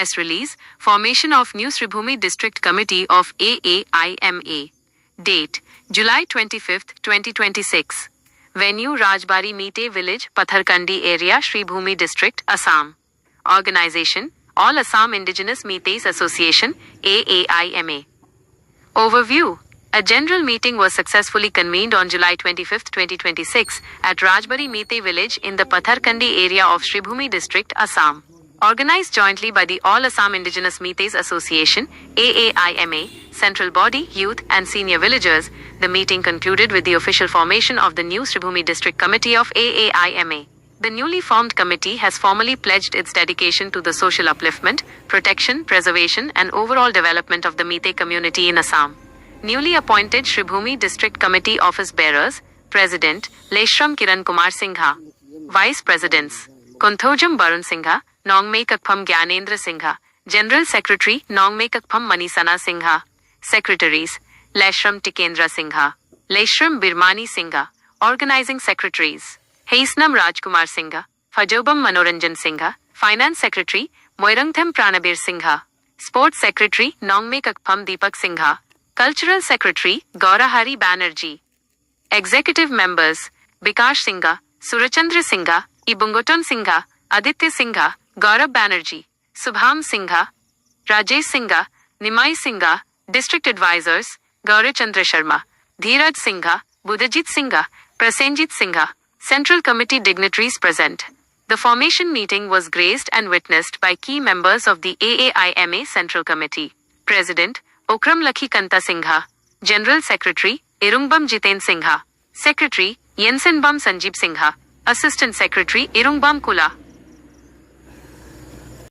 Press release, formation of new Sribhumi District Committee of AAIMA. Date, July 25, 2026. Venue, Rajbari Meetei Village, Patharkandi area, Sribhumi District, Assam. Organization, All Assam Indigenous Meeteis Association, AAIMA. Overview. A general meeting was successfully convened on July 25, 2026 at Rajbari Meetei Village in the Patharkandi area of Sribhumi District, Assam. Organized jointly by the All Assam Indigenous Meeteis Association, AAIMA, central body, youth and senior villagers, the meeting concluded with the official formation of the new Sribhumi District Committee of AAIMA. The newly formed committee has formally pledged its dedication to the social upliftment, protection, preservation and overall development of the Meetei community in Assam. Newly appointed Sribhumi District Committee Office Bearers, President, Leshram Kiran Kumar Singha. Vice Presidents, Konthojam Barun Singha, Nongme Kakpham Gyanendra Singha. General Secretary, Nongme Kakpham Manisana Singha. Secretaries, Leshram Tikendra Singha, Leshram Birmani Singha. Organizing Secretaries, Heisnam Rajkumar Singha, Fajobam Manoranjan Singha. Finance Secretary, Moirangtham Pranabir Singha. Sports Secretary, Nongme Kakpham Deepak Singha. Cultural Secretary, Gaurahari Banerjee. Executive Members, Bikash Singha, Surachandra Singha, Ibungoton Singha, Aditya Singha, Gaurav Banerjee, Subham Singha, Rajesh Singha, Nimai Singha. District Advisors, Gaurav Chandra Sharma, Dheeraj Singha, Budajit Singha, Prasenjit Singha. Central Committee dignitaries present. The formation meeting was graced and witnessed by key members of the AAIMA Central Committee. President, Okram Lakhi Kanta Singha. General Secretary, Irungbam Jiten Singha. Secretary, Yensenbam Sanjeev Singha. Assistant Secretary, Irungbam Kula.